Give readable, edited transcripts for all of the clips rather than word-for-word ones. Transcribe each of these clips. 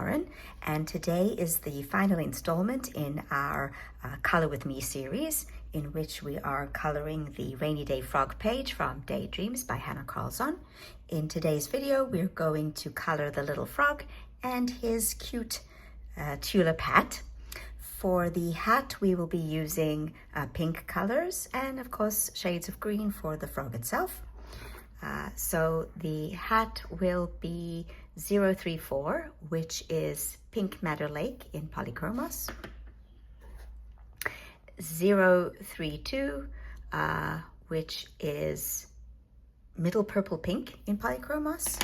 Lauren, and today is the final installment in our Color With Me series, in which we are coloring the Rainy Day Frog page from Daydreams by Hanna Karlzon. In today's video, we're going to color the little frog and his cute tulip hat. For the hat, we will be using pink colors and of course shades of green for the frog itself. So the hat will be 034, which is Pink Madder Lake in Polychromos. 032, which is Middle Purple Pink in Polychromos.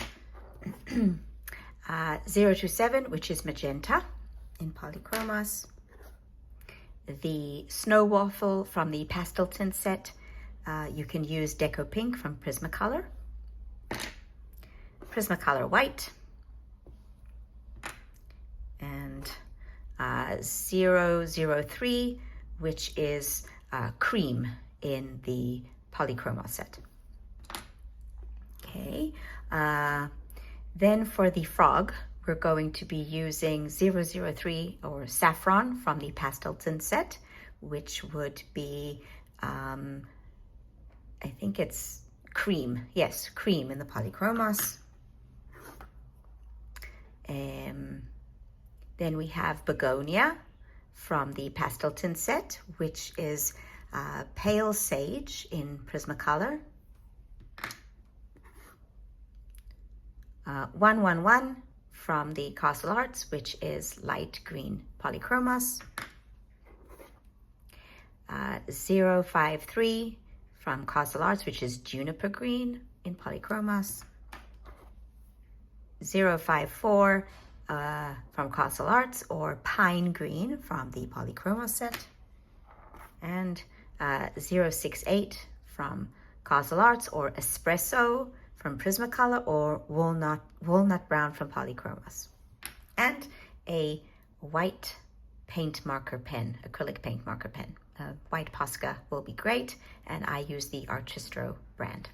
027, which is Magenta in Polychromos. The Snow Waffle from the Pastel Tint set, you can use Deco Pink from Prismacolor. Prismacolor White. And 003, which is Cream in the Polychromos set. Okay, then for the frog, we're going to be using 003 or Saffron from the Pastel Tint set, which would be, I think it's Cream. Yes, Cream in the Polychromos. Then we have Begonia from the Pastel Tint set, which is Pale Sage in Prismacolor. 111 from the Castle Arts, which is Light Green Polychromos. 053 from Castle Arts, which is Juniper Green in Polychromos. 054 from Castle Arts, or Pine Green from the Polychromos set. And 068 from Castle Arts, or Espresso from Prismacolor, or Walnut Brown from Polychromos. And a white paint marker pen, acrylic paint marker pen. White Posca will be great, and I use the Archistro brand.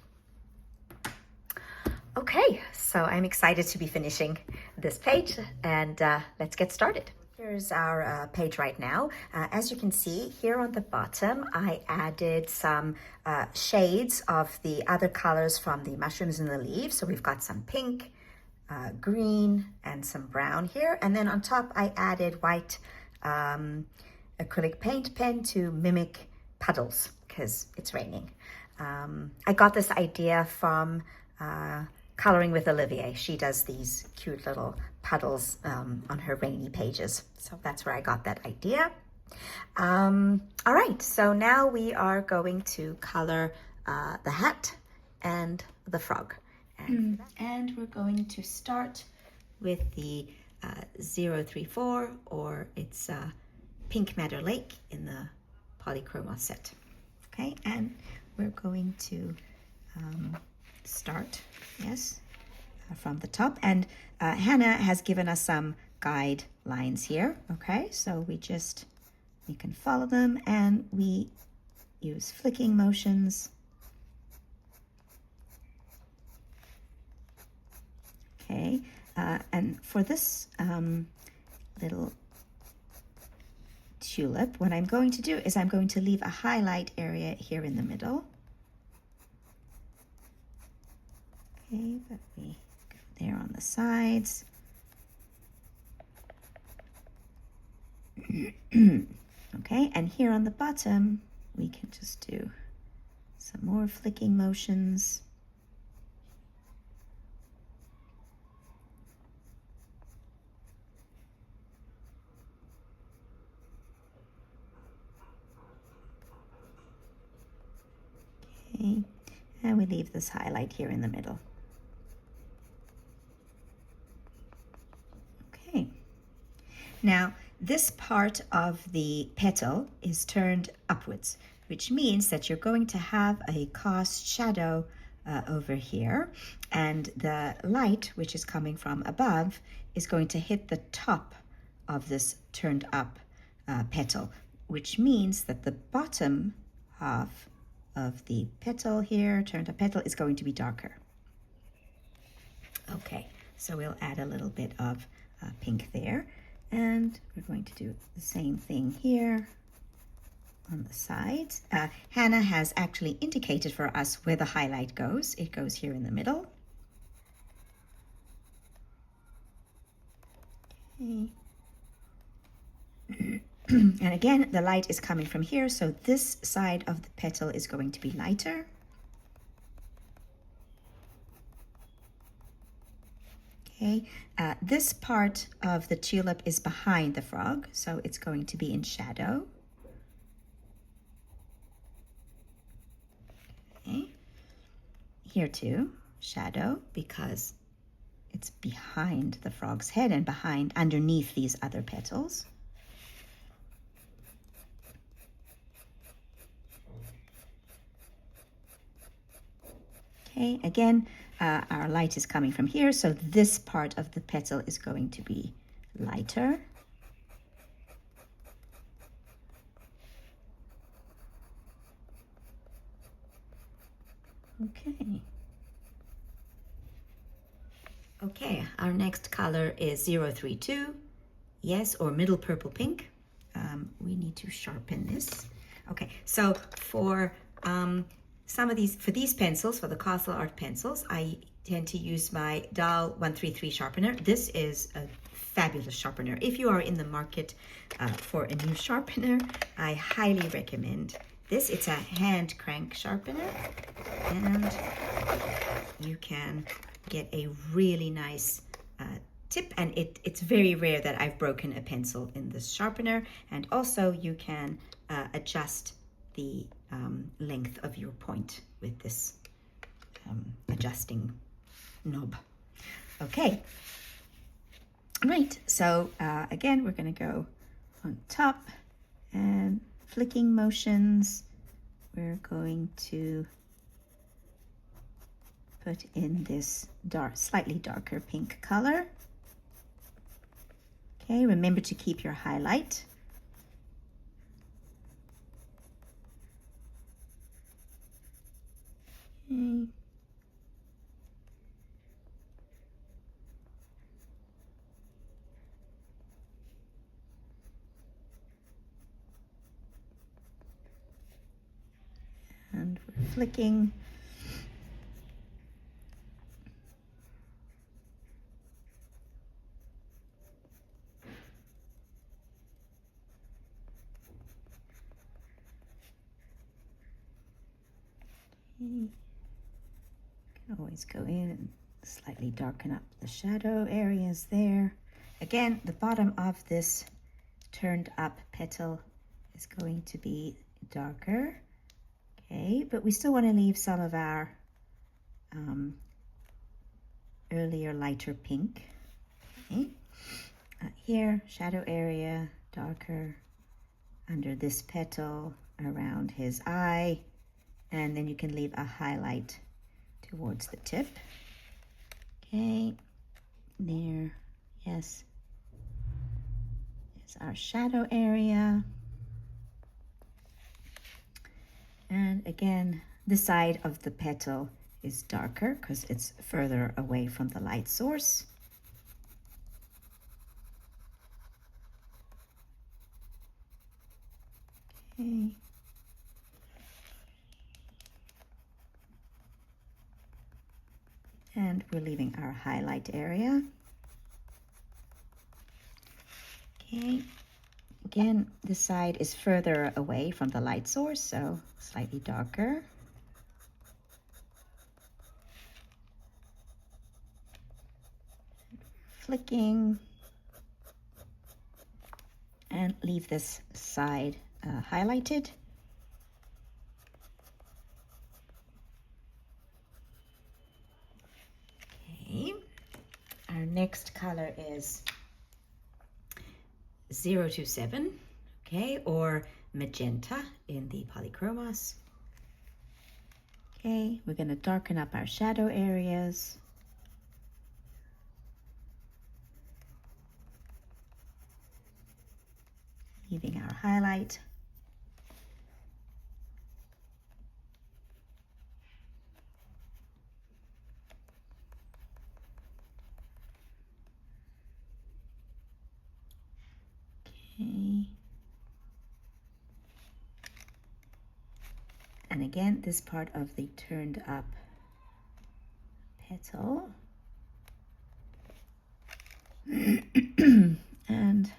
Okay, so I'm excited to be finishing this page, and let's get started. Here's our page right now. As you can see here on the bottom, I added some shades of the other colors from the mushrooms and the leaves. So we've got some pink, green, and some brown here. And then on top, I added white acrylic paint pen to mimic puddles because it's raining. I got this idea from Coloring with Olivier. She does these cute little puddles on her rainy pages. So that's where I got that idea. All right, so now we are going to color the hat and the frog. And we're going to start with the 034, or it's Pink Madder Lake in the Polychromos set. Okay, and we're going to start, yes, from the top. And Hannah has given us some guidelines here. Okay, so we can follow them, and we use flicking motions. Okay, and for this little tulip, what I'm going to do is I'm going to leave a highlight area here in the middle. Okay, but we go there on the sides. Okay, and here on the bottom, we can just do some more flicking motions. Okay, and we leave this highlight here in the middle. Okay, now this part of the petal is turned upwards, which means that you're going to have a cast shadow over here, and the light, which is coming from above, is going to hit the top of this turned up petal, which means that the bottom half of the petal here, turned up petal, is going to be darker. Okay, so we'll add a little bit of pink there. And we're going to do the same thing here on the sides. Hanna has actually indicated for us where the highlight goes. It goes here in the middle. Okay. And again, the light is coming from here, so this side of the petal is going to be lighter. Okay, this part of the tulip is behind the frog, so it's going to be in shadow. Okay, here too, shadow, because it's behind the frog's head and underneath these other petals. Okay, again, our light is coming from here, so this part of the petal is going to be lighter. Okay. Okay, our next color is 032, yes, or middle purple pink. We need to sharpen this. Okay, so for these pencils, for the Castle Art pencils, I tend to use my Dahl 133 sharpener. This is a fabulous sharpener. If you are in the market for a new sharpener, I highly recommend this. It's a hand crank sharpener, and you can get a really nice tip, and it's very rare that I've broken a pencil in this sharpener. And also you can adjust the length of your point with this adjusting knob. Okay, right, so again, we're going to go on top, and flicking motions, we're going to put in this slightly darker pink color. Okay, remember to keep your highlight. Okay. And we're flicking. You can always go in and slightly darken up the shadow areas there. Again, the bottom of this turned up petal is going to be darker. Okay, but we still want to leave some of our earlier lighter pink. Okay. Here, shadow area, darker under this petal, around his eye, and then you can leave a highlight towards the tip. Okay, there, yes. There's our shadow area. And again, the side of the petal is darker because it's further away from the light source. Okay. And we're leaving our highlight area. Okay. Again, this side is further away from the light source, so slightly darker. Flicking. And leave this side highlighted. Okay. Our next color is 027, okay, or magenta in the polychromos. Okay, we're going to darken up our shadow areas. Leaving our highlight. Okay. And again, this part of the turned up petal. And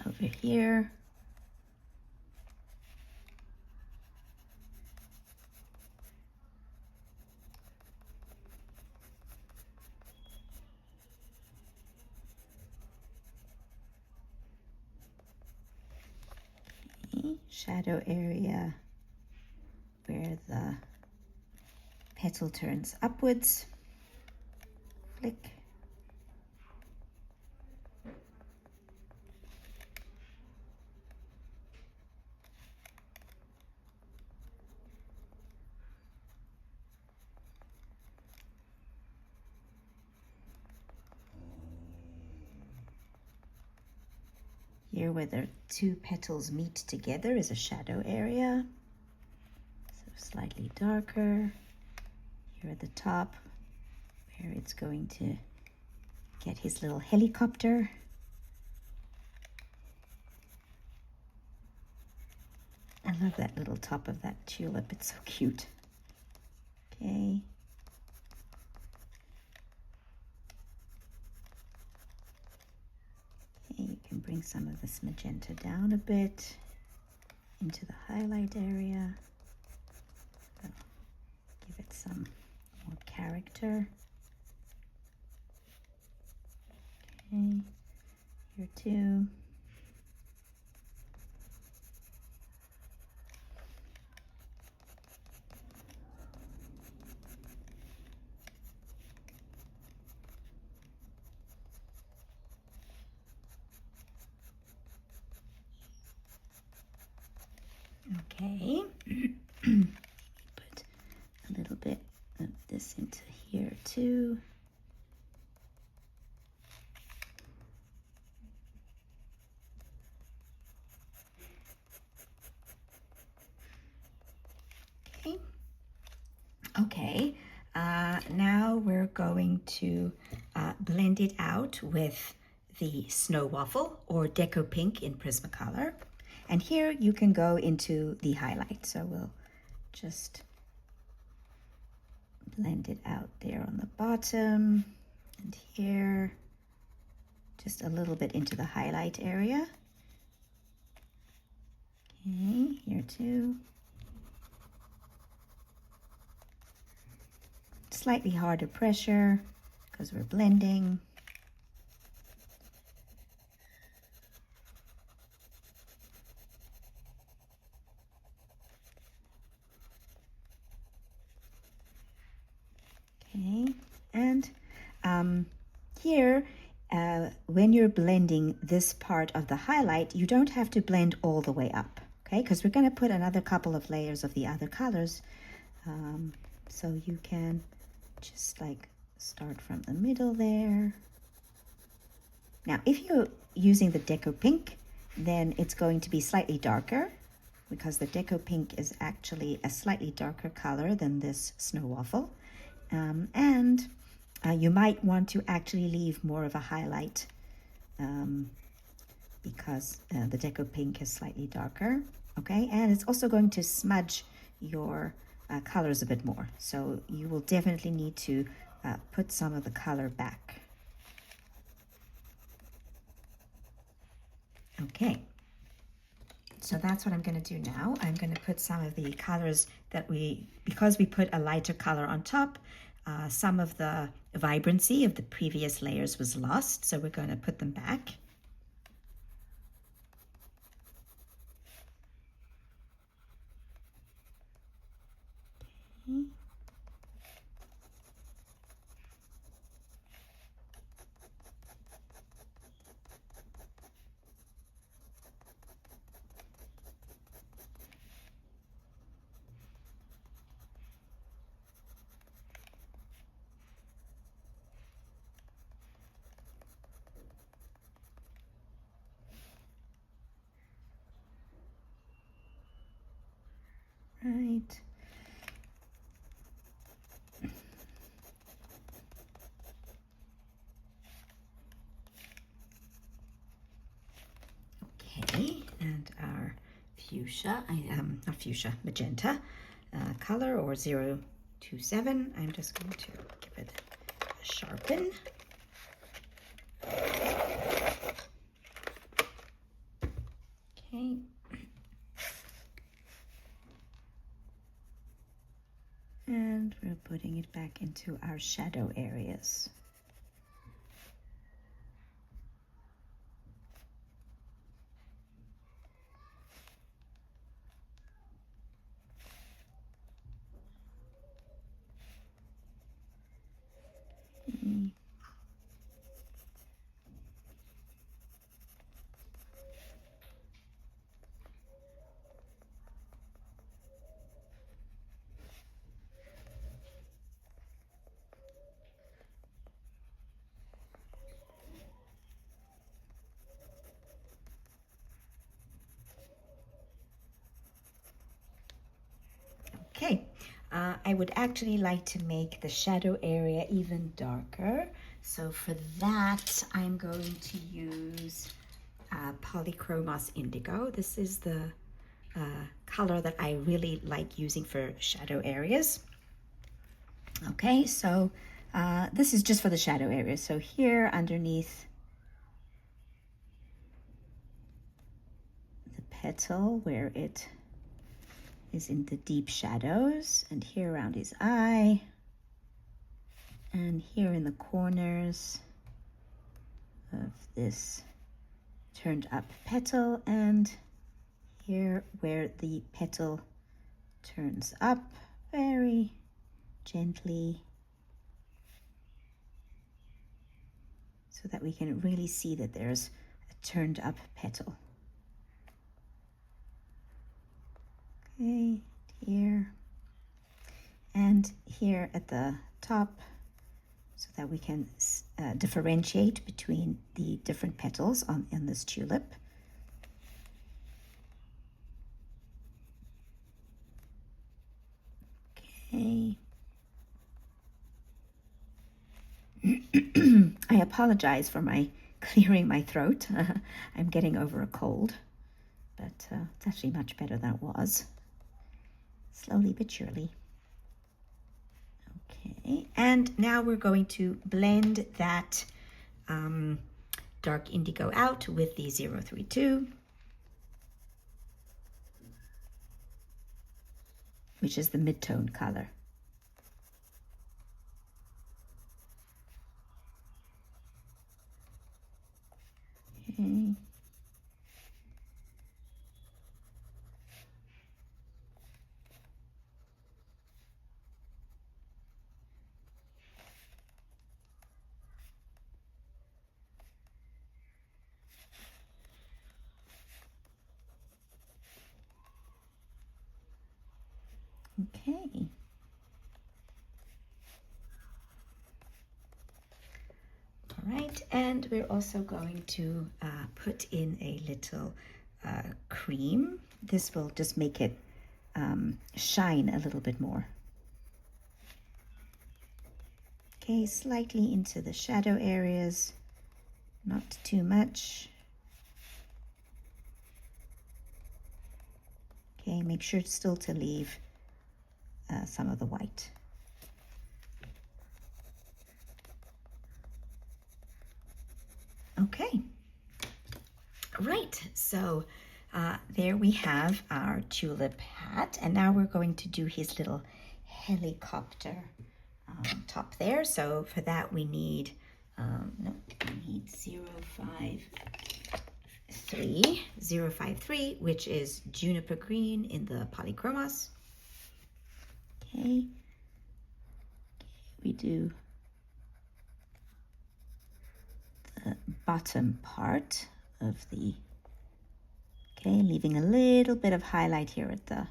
over here. Shadow area where the petal turns upwards. Flick. Here where the two petals meet together is a shadow area, so slightly darker. Here at the top where it's going to get his little helicopter. I love that little top of that tulip, it's so cute. Okay. You can bring some of this magenta down a bit into the highlight area. Give it some more character. Okay, here too. Okay, put a little bit of this into here too. Okay, okay. Now we're going to blend it out with the Snow Waffle or Deco Pink in Prismacolor. And here you can go into the highlight. So we'll just blend it out there on the bottom and here, just a little bit into the highlight area. Okay, here too. Slightly harder pressure because we're blending. Okay, and here, when you're blending this part of the highlight, you don't have to blend all the way up, okay? Because we're going to put another couple of layers of the other colors. So you can just like start from the middle there. Now, if you're using the Deco Pink, then it's going to be slightly darker because the Deco Pink is actually a slightly darker color than this Snow Waffle. And you might want to actually leave more of a highlight because the Deco Pink is slightly darker, okay? And it's also going to smudge your colors a bit more. So you will definitely need to put some of the color back. Okay. So that's what I'm going to do now. I'm going to put some of the colors that because we put a lighter color on top, some of the vibrancy of the previous layers was lost. So we're going to put them back. Okay. Right. fuchsia, not fuchsia, magenta color, or 027. I'm just going to give it a sharpen. Okay. And we're putting it back into our shadow areas. Okay, I would actually like to make the shadow area even darker. So for that, I'm going to use Polychromos Indigo. This is the color that I really like using for shadow areas. Okay, so this is just for the shadow area. So here underneath the petal where it is in the deep shadows, and here around his eye, and here in the corners of this turned up petal, and here where the petal turns up very gently, so that we can really see that there's a turned up petal. Okay, here and here at the top, so that we can differentiate between the different petals in this tulip. Okay. I apologize for my clearing my throat. I'm getting over a cold, but it's actually much better than it was. Slowly but surely. Okay, and now we're going to blend that dark indigo out with the 032, which is the mid-tone color. Okay. Okay. All right, and we're also going to put in a little cream. This will just make it shine a little bit more. Okay, slightly into the shadow areas, not too much. Okay, make sure still to leave some of the white. Okay, right, so there we have our tulip hat, and now we're going to do his little helicopter top there. So for that we need, we need 053, which is juniper green in the Polychromos. Okay, we do the bottom part of the, okay, leaving a little bit of highlight here at the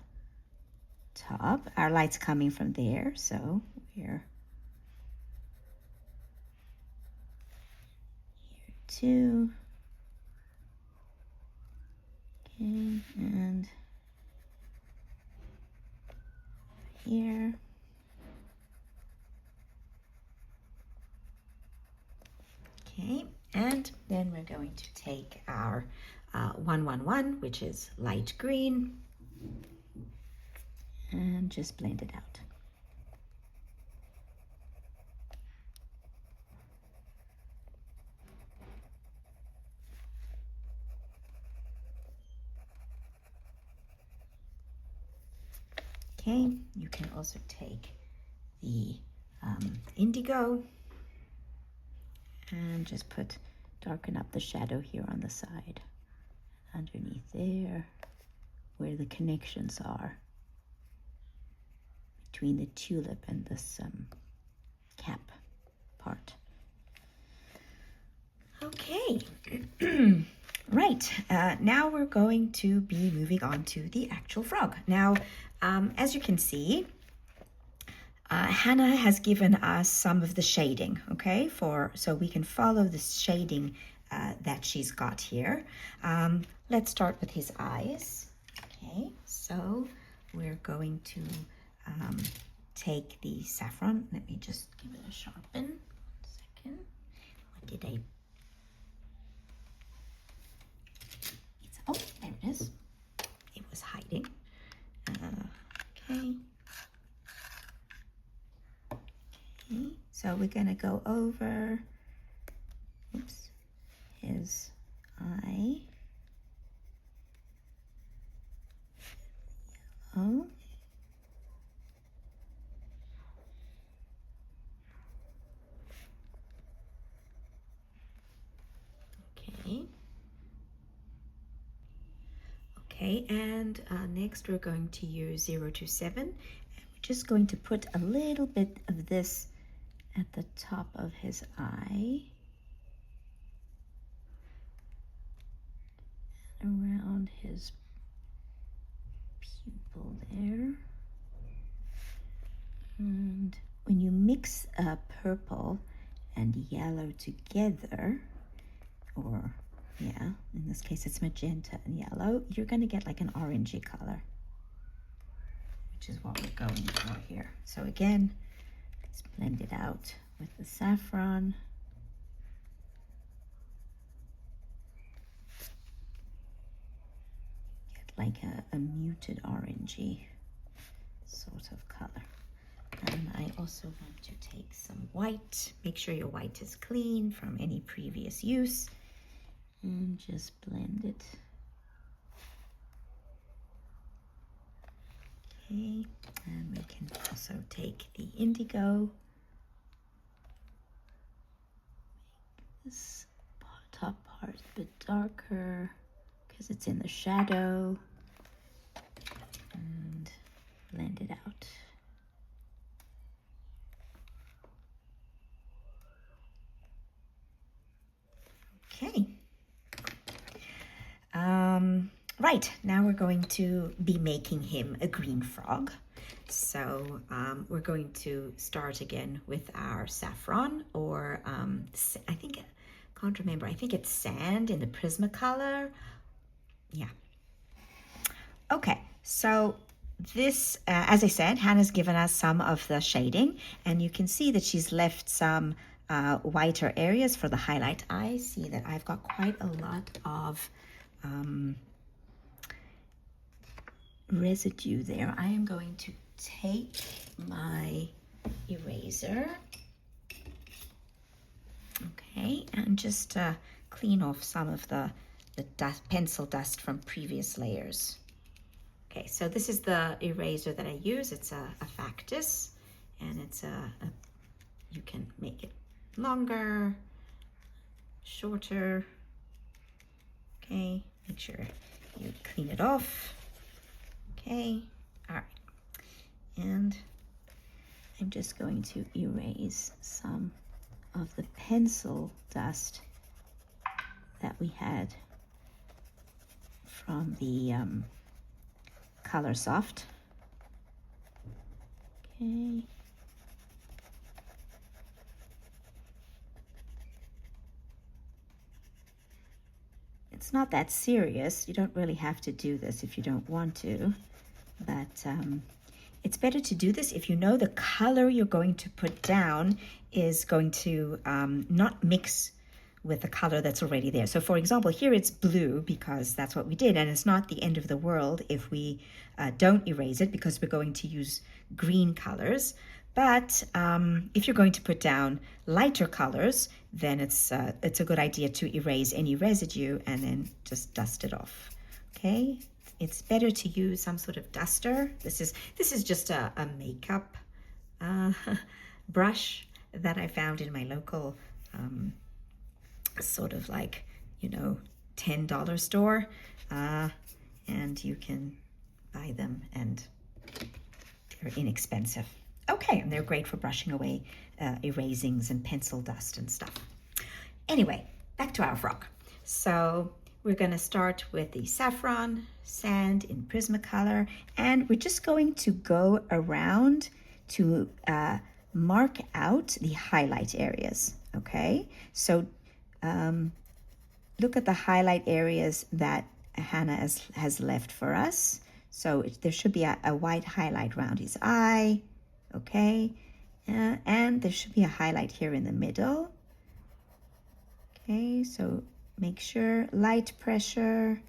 top. Our light's coming from there, so we're here too. Okay, and here. Okay, and then we're going to take our 111, which is light green, and just blend it out. Okay, you can also take the indigo and just darken up the shadow here on the side, underneath there, where the connections are between the tulip and this cap part. Okay, right, now we're going to be moving on to the actual frog. Now, as you can see, Hanna has given us some of the shading, okay, so we can follow the shading that she's got here. Let's start with his eyes. Okay, so we're going to take the saffron. Let me just give it a sharpen. 1 second. What did I? Oh, there it is. It was hiding. Okay. Okay, so we're going to go over, oops, his eye. Yellow. Okay. Okay, and next we're going to use 027, and we're just going to put a little bit of this at the top of his eye, around his pupil there. And when you mix purple and yellow together, or yeah, in this case it's magenta and yellow, you're going to get like an orangey color, which is what we're going for here. So again, let's blend it out with the saffron. Get like a muted orangey sort of color. And I also want to take some white. Make sure your white is clean from any previous use. And just blend it. Okay, and we can also take the indigo. Make this top part a bit darker because it's in the shadow. And blend it out. Okay. Right, now we're going to be making him a green frog. So we're going to start again with our saffron, or I think, can't remember, I think it's sand in the Prismacolor. Yeah. Okay, so this, as I said, Hanna's given us some of the shading, and you can see that she's left some whiter areas for the highlight. I see that I've got quite a lot of residue there. I am going to take my eraser, okay, and just clean off some of the dust, pencil dust from previous layers. Okay, so this is the eraser that I use. It's a Factus, and it's you can make it longer, shorter. Okay, make sure you clean it off. Okay, all right, and I'm just going to erase some of the pencil dust that we had from the Color Soft. Okay. It's not that serious. You don't really have to do this if you don't want to, but it's better to do this if you know the color you're going to put down is going to not mix with the color that's already there. So for example, here it's blue because that's what we did, and it's not the end of the world if we don't erase it, because we're going to use green colors. But if you're going to put down lighter colors, then it's a good idea to erase any residue and then just dust it off. Okay, it's better to use some sort of duster. This is just a makeup brush that I found in my local sort of like, you know, $10 store, and you can buy them and they're inexpensive. Okay, and they're great for brushing away erasings and pencil dust and stuff. Anyway, back to our frog. So we're going to start with the saffron sand in Prismacolor, and we're just going to go around to mark out the highlight areas. Okay, so look at the highlight areas that Hanna has left for us. So there should be a white highlight around his eye. Okay, and there should be a highlight here in the middle. Okay, so make sure light pressure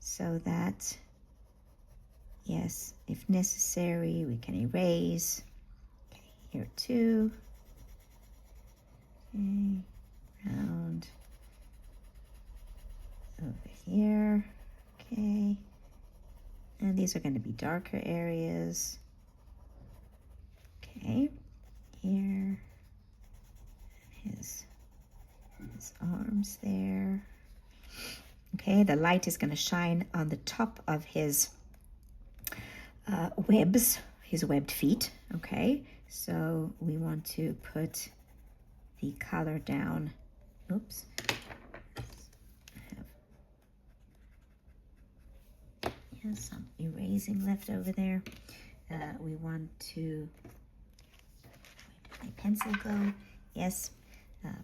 so that, yes, if necessary, we can erase. Okay, here too. Okay, round over here. Okay, and these are going to be darker areas. Okay, here, his arms there. Okay, the light is going to shine on the top of his webs, his webbed feet. Okay, so we want to put the color down. Oops. I have some erasing left over there. We want to, where did my pencil go? Yes,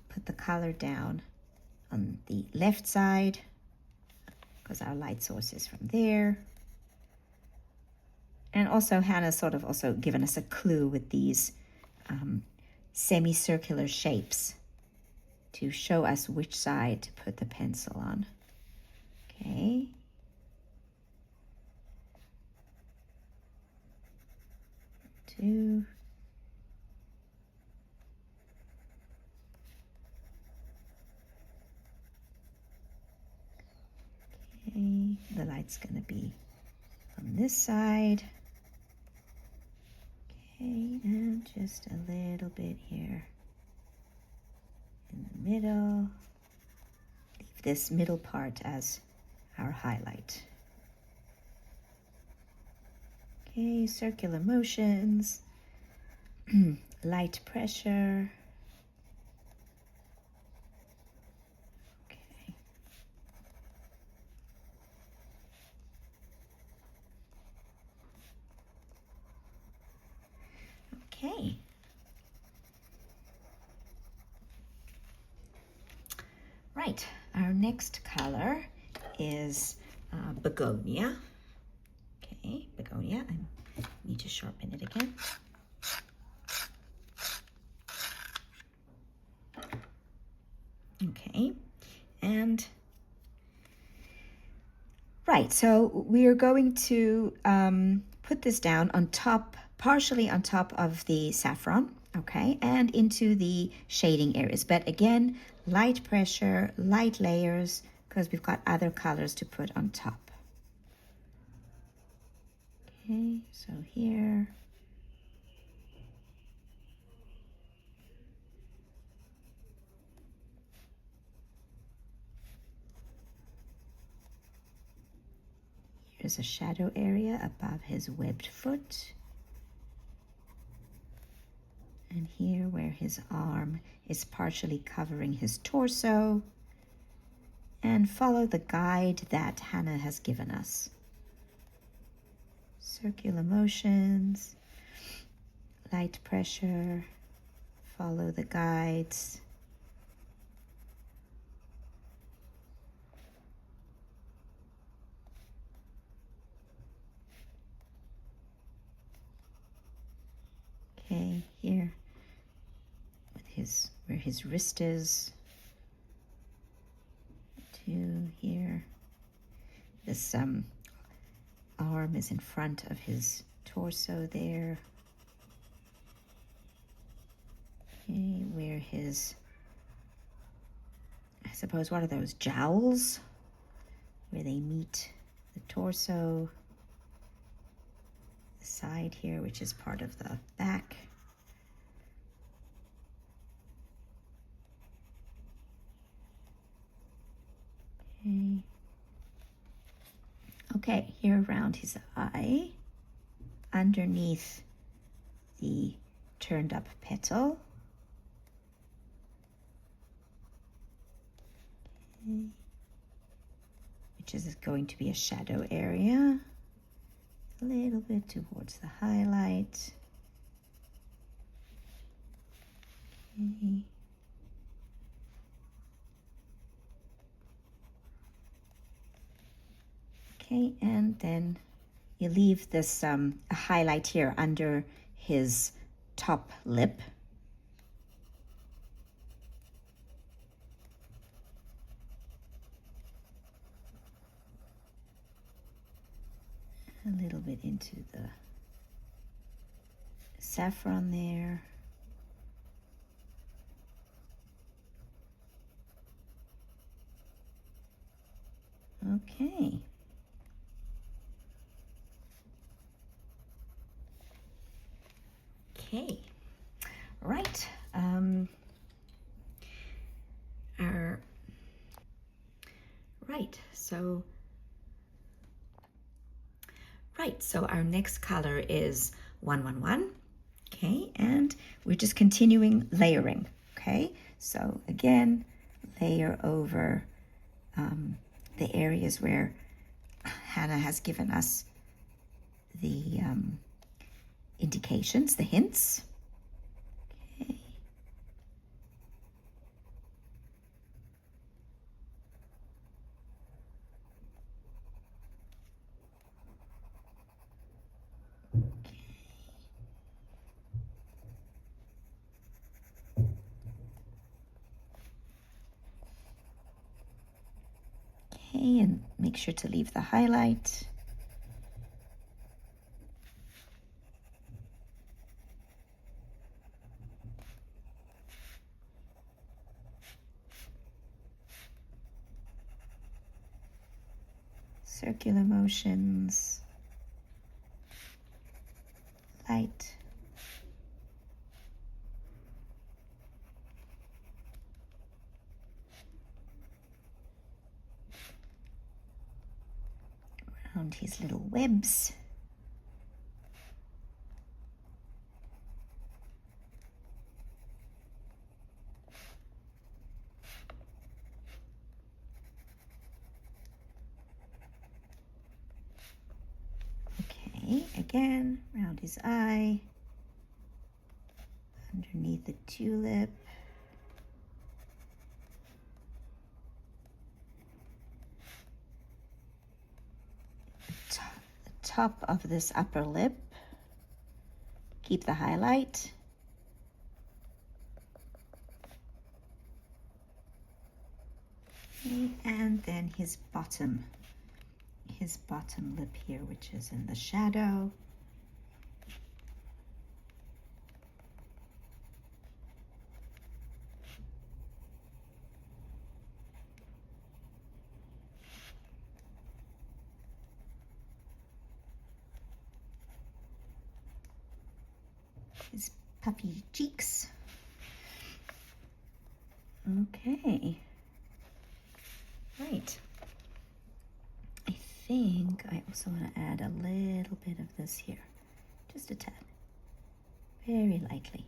put the color down on the left side because our light source is from there. And also Hanna's sort of also given us a clue with these semicircular shapes to show us which side to put the pencil on. Okay. Two. Okay, the light's going to be on this side. Okay, and just a little bit here in the middle. Leave this middle part as our highlight. Okay, circular motions, light pressure. Okay. Okay. Right, our next color is begonia. Okay, begonia. I need to sharpen it again. Okay, and right, so we are going to put this down on top, partially on top of the saffron, okay, and into the shading areas. But again, light pressure, light layers, because we've got other colors to put on top. Okay, so here. Here's a shadow area above his webbed foot. And here where his arm is partially covering his torso. And follow the guide that Hanna has given us. Circular motions, light pressure, follow the guides. Okay, here with where his wrist is. to here. This arm is in front of his torso there. Okay, where his, I suppose, what are those, jowls? Where they meet the torso. The side here, which is part of the back. Okay. Okay, here around his eye, underneath the turned up petal. Okay. Which is going to be a shadow area. A little bit towards the highlight. Okay. Okay, and then you leave this a highlight here under his top lip. A little bit into the saffron there. Okay. Okay, right. So our next color is 111. Okay, and we're just continuing layering. Okay, so again, layer over the areas where Hanna has given us the indications, the hints. Okay. Okay, and make sure to leave the highlight. Circular motions, light. Around his little webs. Again, around his eye, underneath the tulip, the top of this upper lip, keep the highlight. Okay, and then his bottom lip here, which is in the shadow. His puffy cheeks. Okay. Right. I think I also want to add a little bit of this here, just a tad, very lightly.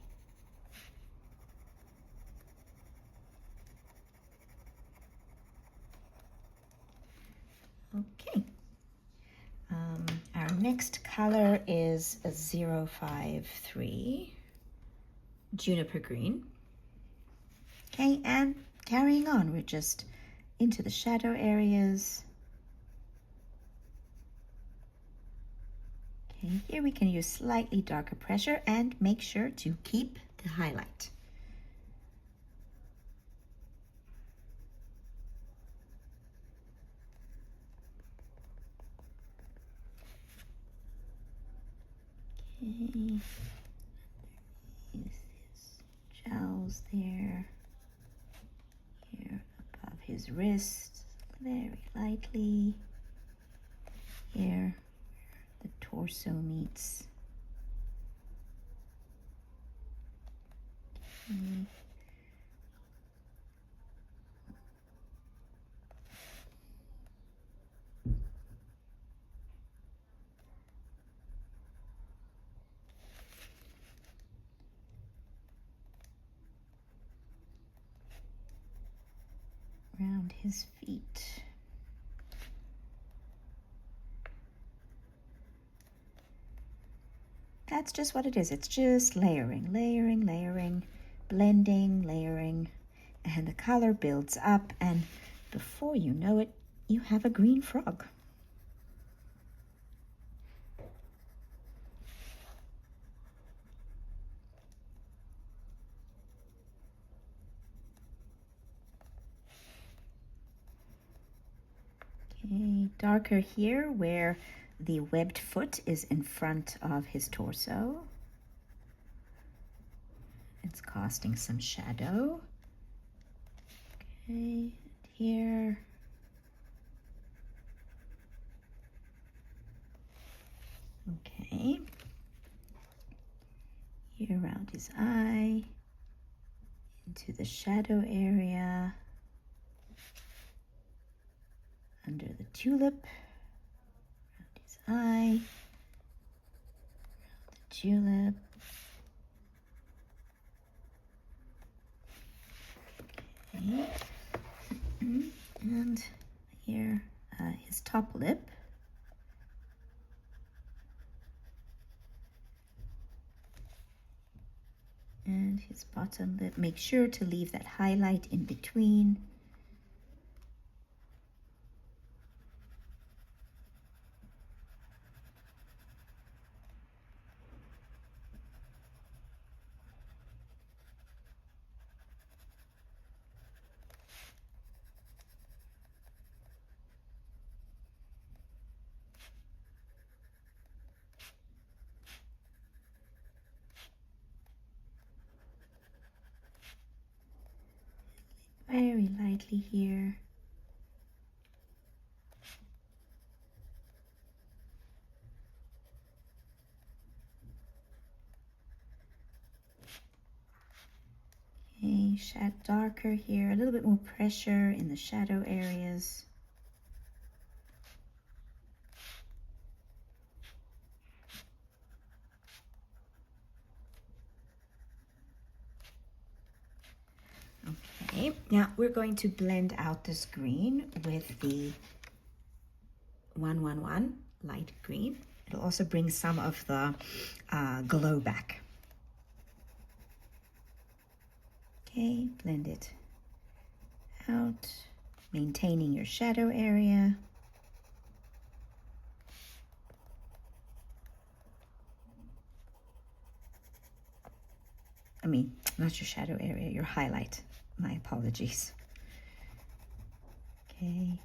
Okay. Our next color is a 053 juniper green. Okay, and carrying on, we're just into the shadow areas. Okay, here we can use slightly darker pressure and make sure to keep the highlight. Okay. His jowls there. Here above his wrist, very lightly. Here, the torso meets. Okay. Around his feet. That's just what it is. It's just layering, layering, layering, blending, layering, and the color builds up, and before you know it, you have a green frog. Okay, darker here where the webbed foot is in front of his torso. It's casting some shadow. Okay, and here. Okay. Here around his eye, into the shadow area, under the tulip, around his eye, around the tulip. Okay. And here, his top lip. And his bottom lip. Make sure to leave that highlight in between. Very lightly here. Okay, shadow darker here, a little bit more pressure in the shadow areas. Okay, now we're going to blend out this green with the 111 light green. It'll also bring some of the glow back. Okay, blend it out, maintaining your shadow area. I mean, not your shadow area, your highlight. My apologies. Okay,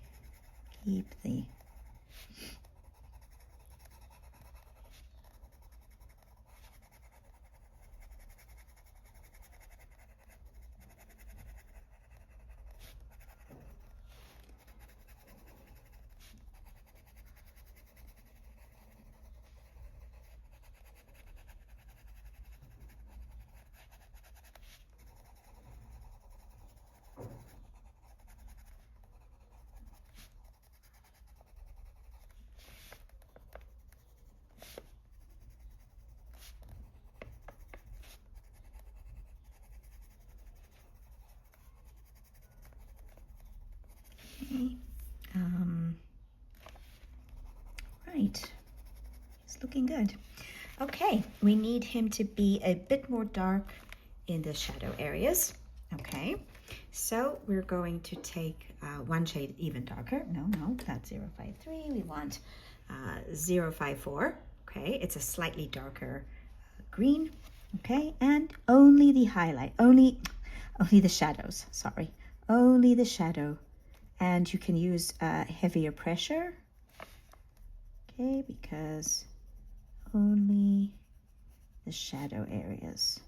keep the right, it's looking good. Okay, we need him to be a bit more dark in the shadow areas. Okay, so we're going to take one shade even darker. No, that's 053. We want 054. Okay, it's a slightly darker green. Okay, and only the highlight, only the shadows, sorry, only the shadow. And you can use heavier pressure, okay, because only the shadow areas.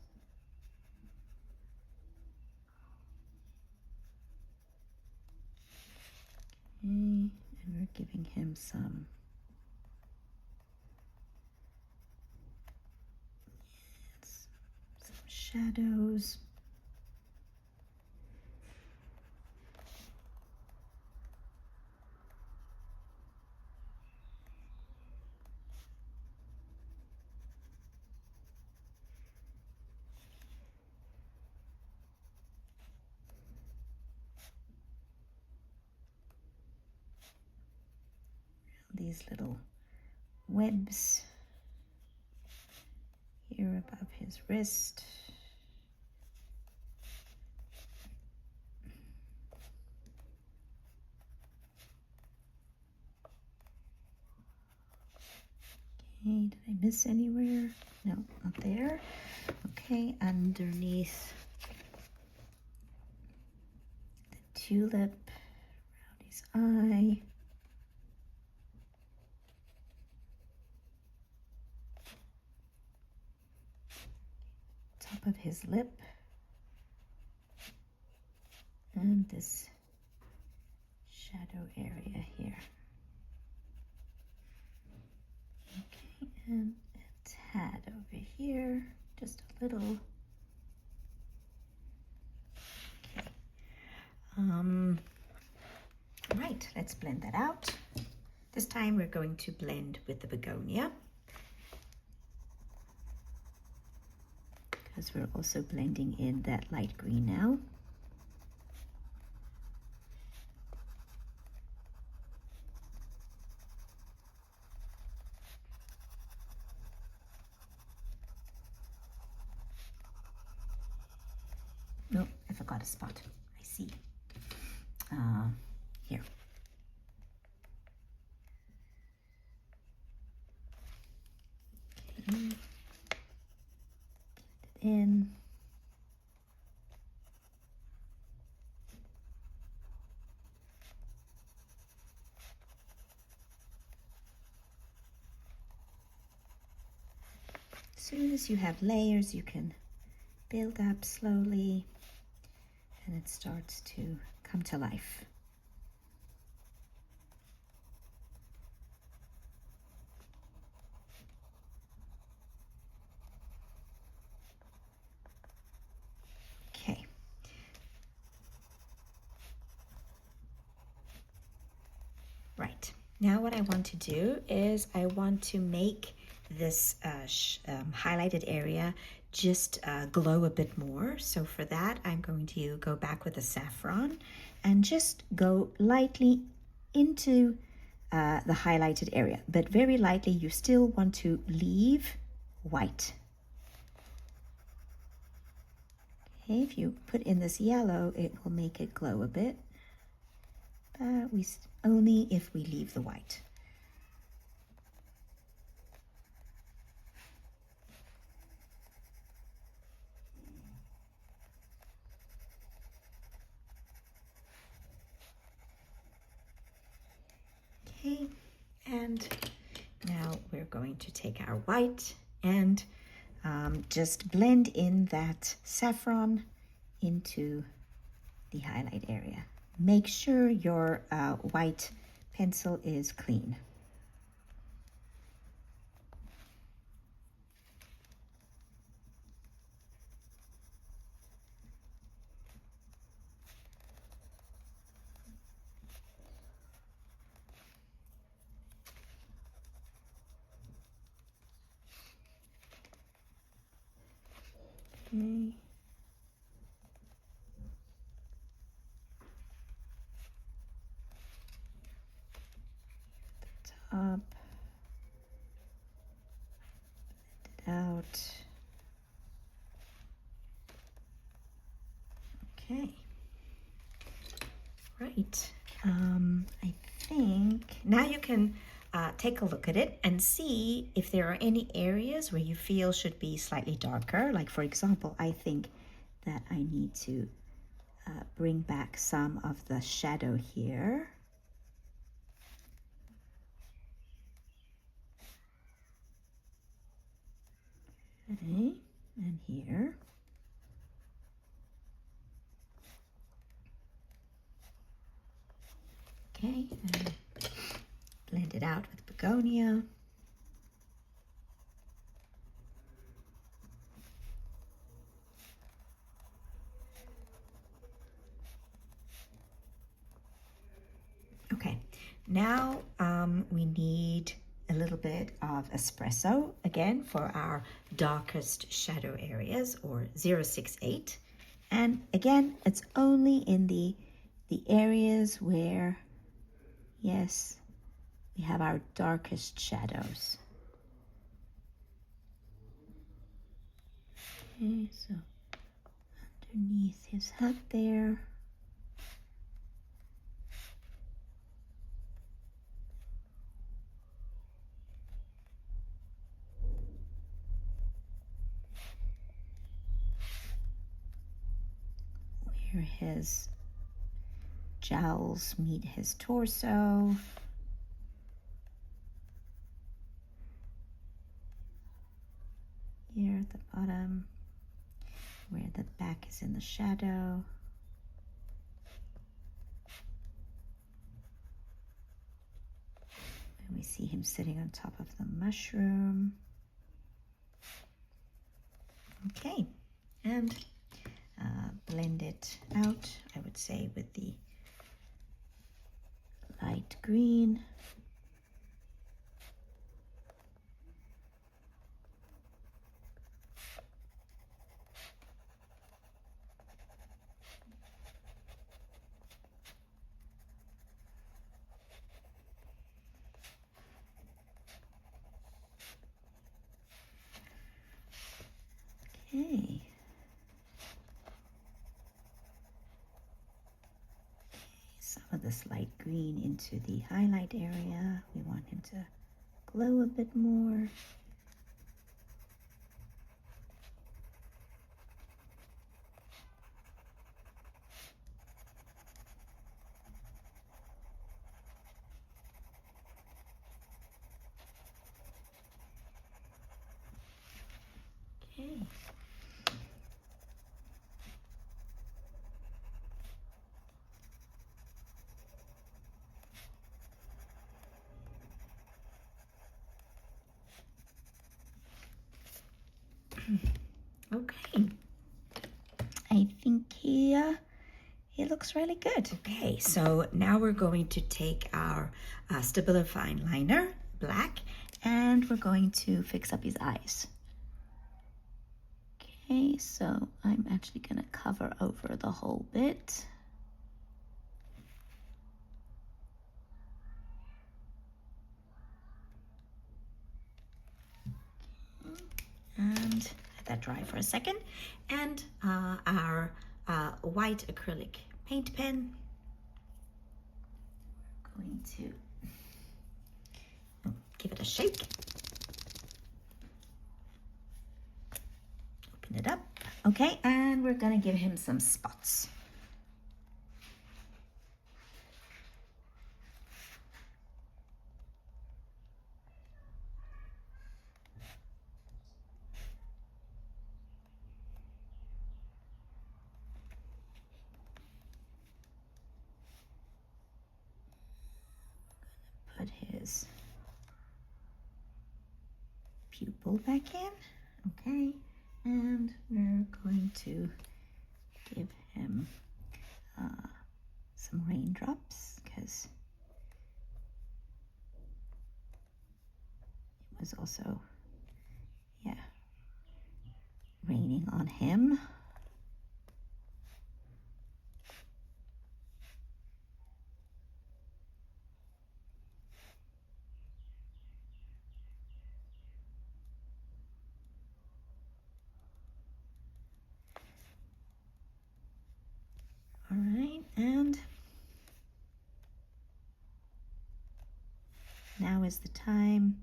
Okay, and we're giving him some shadows. These little webs here above his wrist. Okay, did I miss anywhere? No, not there. Okay, underneath the tulip, around his eye. Top of his lip. And this shadow area here. Okay, and a tad over here, just a little. Okay. Right, let's blend that out. This time we're going to blend with the begonia, because we're also blending in that light green now. No, I forgot a spot. I see. Here. Okay. Get it in. As soon as you have layers, you can build up slowly, and it starts to come to life. Okay. Right. Now what I want to do is I want to make this highlighted area just glow a bit more. So for that, I'm going to go back with the saffron and just go lightly into the highlighted area, but very lightly. You still want to leave white. Okay, if you put in this yellow, it will make it glow a bit, but only if we leave the white. Okay, and now we're going to take our white and just blend in that saffron into the highlight area. Make sure your white pencil is clean. Okay. Top, blend it out. Okay, right. I think now you can take a look at it and see if there are any areas where you feel should be slightly darker. Like for example, I think that I need to bring back some of the shadow here. Okay, and here. Okay, and blend it out with begonia. Okay, now we need a little bit of espresso again for our darkest shadow areas, or 068. And again, it's only in the areas where, yes, we have our darkest shadows. Okay, so underneath his hat there. Where his jowls meet his torso. Here at the bottom, where the back is in the shadow. And we see him sitting on top of the mushroom. Okay, and blend it out, I would say, with the light green. Okay. Some of this light green into the highlight area. We want him to glow a bit more. Okay. Okay, I think he looks really good. Okay, so now we're going to take our stabilifying liner, black, and we're going to fix up his eyes. Okay, so I'm actually going to cover over the whole bit. And let that dry for a second. And our white acrylic paint pen. We're going to give it a shake. Open it up. Okay, and we're gonna give him some spots. Put his pupil back in. Okay, and we're going to give him some raindrops because it was also, yeah, raining on him. All right, and now is the time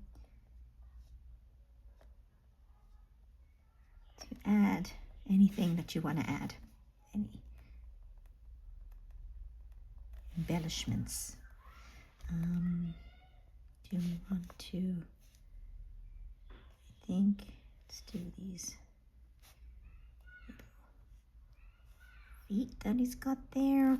to add anything that you want to add, any embellishments. Do we want to, I think, Let's do these feet that he's got there.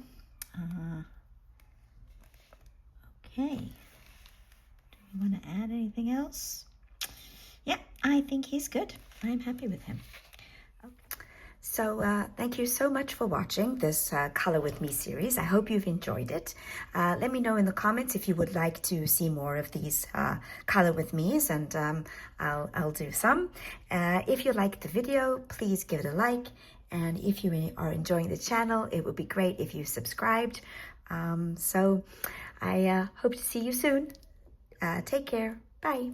Okay. Do we want to add anything else? Yeah, I think he's good. I'm happy with him. So thank you so much for watching this Color With Me series. I hope you've enjoyed it. Let me know in the comments if you would like to see more of these Color With Me's, and I'll do some. If you liked the video, please give it a like. And if you are enjoying the channel, it would be great if you subscribed. So I hope to see you soon. Take care. Bye.